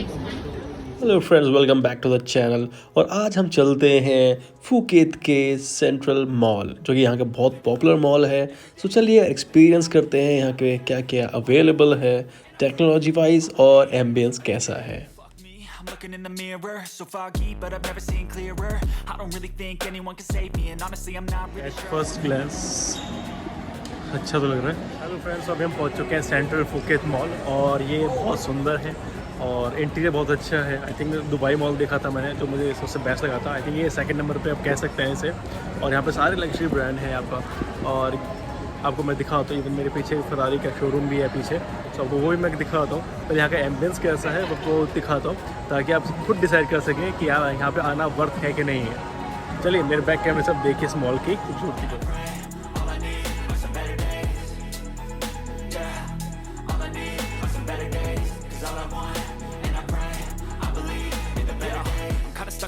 Hello friends, welcome back to the channel. और आज हम चलते हैं फुकेत के सेंट्रल मॉल, जो कि यहाँ का बहुत पॉपुलर मॉल है। सो चलिए एक्सपीरियंस करते हैं यहाँ के क्या क्या अवेलेबल है टेक्नोलॉजी वाइज और एम्बियंस कैसा है। I'm looking in the mirror, so foggy, but I've never seen clearer. I don't really think anyone can save me, and honestly, I'm not really sure. First glance अच्छा तो लग रहा है। Hello friends, अभी हम पहुँच चुके हैं सेंट्रल फुकेत मॉल और ये बहुत सुंदर है और इंटीरियर बहुत अच्छा है। आई थिंक दुबई मॉल देखा था मैंने, जो मुझे सबसे बेस्ट लगा था। आई थिंक ये सेकंड नंबर पे आप कह सकते हैं इसे। और यहाँ पे सारे लग्जरी ब्रांड हैं आपका। और आपको मैं दिखाता हूँ, इवन मेरे पीछे फरारी का शोरूम भी है पीछे, तो आपको वो भी मैं दिखाता हूँ। पर यहाँ का एम्बियंस कैसा है वो दिखाता हूँ, ताकि आप खुद डिसाइड कर सकें कि यार यहाँ पे आना वर्थ है कि नहीं है। चलिए मेरे बैक कैमरे सब देखिए इस मॉल की खूबसूरती को।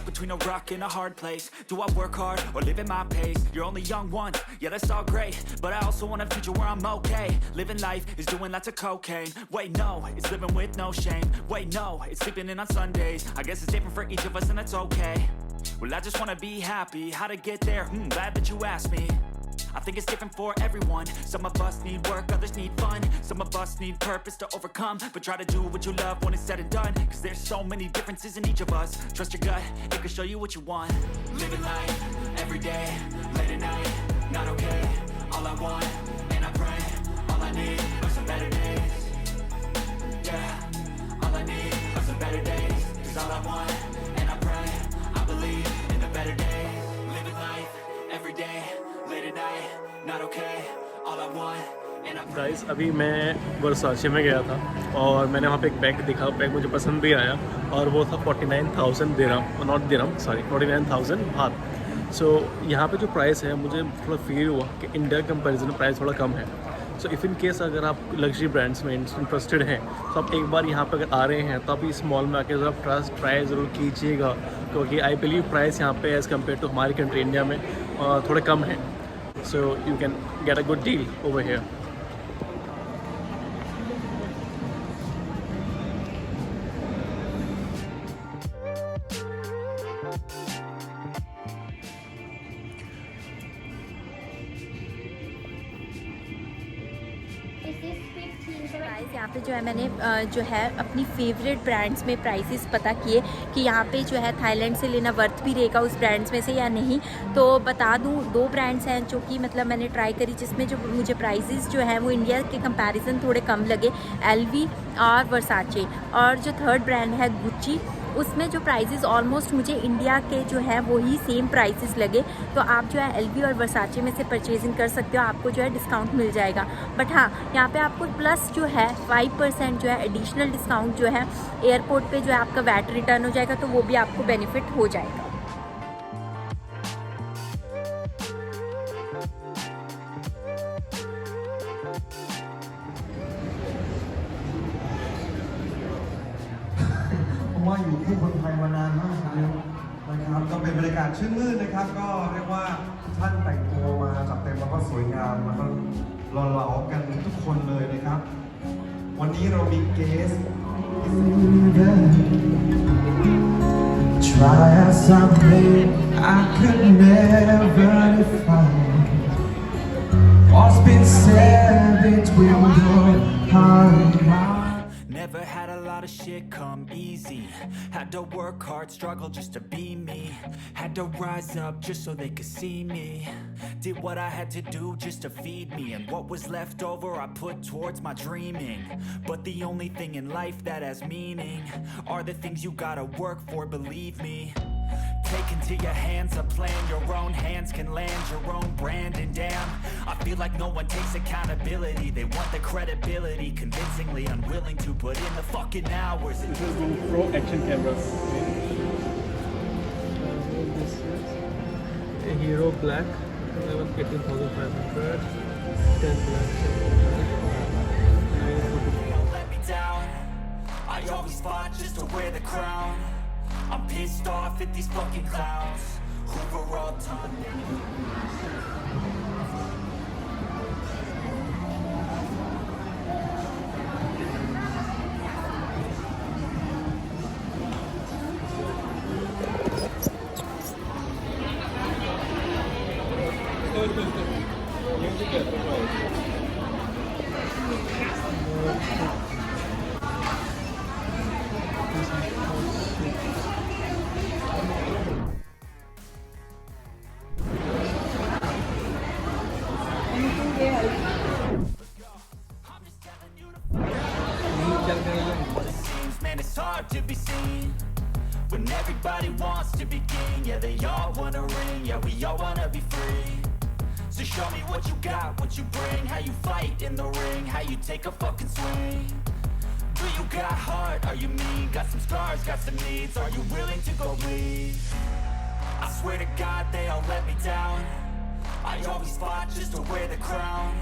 Between a rock and a hard place. Do I work hard or live at my pace? You're only young once, yeah that's all great, but I also want a future where I'm okay. Living life is doing lots of cocaine. Wait no, it's living with no shame. Wait no, it's sleeping in on Sundays. I guess it's different for each of us and that's okay. Well I just wanna be happy. How to get there? Glad that you asked me. I think it's different for everyone. Some of us need work, others need fun. Some of us need purpose to overcome. But try to do what you love when it's said and done. Cause there's so many differences in each of us. Trust your gut, it can show you what you want. Living life, every day, late at night, not okay. All I want, and I pray, all I need are some better days. Yeah, all I need are some better days. Cause all I want, and I pray, I believe in a better day. Living life, every day, late at night, not okay. All I want, and I pray. Guys अभी मैं वर्साचे में गया था और मैंने वहाँ पे एक बैग दिखा, बैग मुझे पसंद भी आया और वो था 49,000 दिरहम, नॉट दिरहम सॉरी 49,000 बात। सो यहाँ पे जो प्राइस है मुझे थोड़ा फील हुआ कि इंडिया कंपैरिजन में प्राइस थोड़ा कम है। सो इफ़ इन केस अगर आप लग्जरी ब्रांड्स में इंटरेस्टेड हैं तो आप एक बार यहाँ पे अगर आ रहे हैं तो आप इस मॉल में आके ज़रा ट्राई ज़रूर कीजिएगा, क्योंकि आई बिलीव प्राइस यहाँ पे एज़ कम्पेयर टू हमारी कंट्री इंडिया में थोड़े कम है। So you can get a good deal over here. Price यहाँ पे जो है मैंने जो है अपनी फेवरेट ब्रांड्स में प्राइसेस पता किए कि यहाँ पे जो है थाईलैंड से लेना वर्थ भी रहेगा उस ब्रांड्स में से या नहीं। तो बता दूँ, दो ब्रांड्स हैं जो कि मतलब मैंने ट्राई करी, जिसमें जो मुझे प्राइसेस जो है वो इंडिया के कंपैरिजन थोड़े कम लगे, एलवी और वर्साचे। और जो थर्ड ब्रांड है गुच्ची, उसमें जो प्राइसेस ऑलमोस्ट मुझे इंडिया के जो है वही सेम प्राइसेस लगे। तो आप जो है एलवी और वर्साचे में से परचेजिंग कर सकते हो, आपको जो है डिस्काउंट मिल जाएगा। बट हाँ, यहाँ पे आपको प्लस जो है 5% जो है एडिशनल डिस्काउंट जो है एयरपोर्ट पे जो है आपका वैट रिटर्न हो जाएगा, तो वो भी आपको बेनिफिट हो जाएगा।ว่าอยู่คู่คนไทยมานานมากแล้วนะครับก็เป็นบรรยากาศชื่นมื่นนะครับก็เรียกว่าท่านแต่งตัวมาจัดเต็มแล้วก็สวยงามแล้วก็หล่อเหลากันทุกคนเลยนะครับวันนี้เรามีเกส Try something I could never define. What's been said between your heart and mine. Never had a lot of shit come easy. Had to work hard, struggle just to be me. Had to rise up just so they could see me. Did what I had to do just to feed me, and what was left over I put towards my dreaming. But the only thing in life that has meaning are the things you gotta work for, believe me. Take into your hands a plan, your own hands can land your own brand. And damn, I feel like no one takes accountability. They want the credibility, convincingly unwilling to put in the fucking hours. This is GoPro action camera. This is a Hero Black, 18,500, 10 black. Don't let me down. I always fought just to wear the crown. I'm pissed off at these fucking clowns who were all taught. Man, it's hard to be seen when everybody wants to be king. Yeah, they all wanna ring. Yeah, we all wanna be free. So show me what you got, what you bring, how you fight in the ring, how you take a fucking swing. Do you got heart? Are you mean? Got some scars, got some needs. Are you willing to go bleed? I swear to God they all let me down. I always fought just to wear the crown.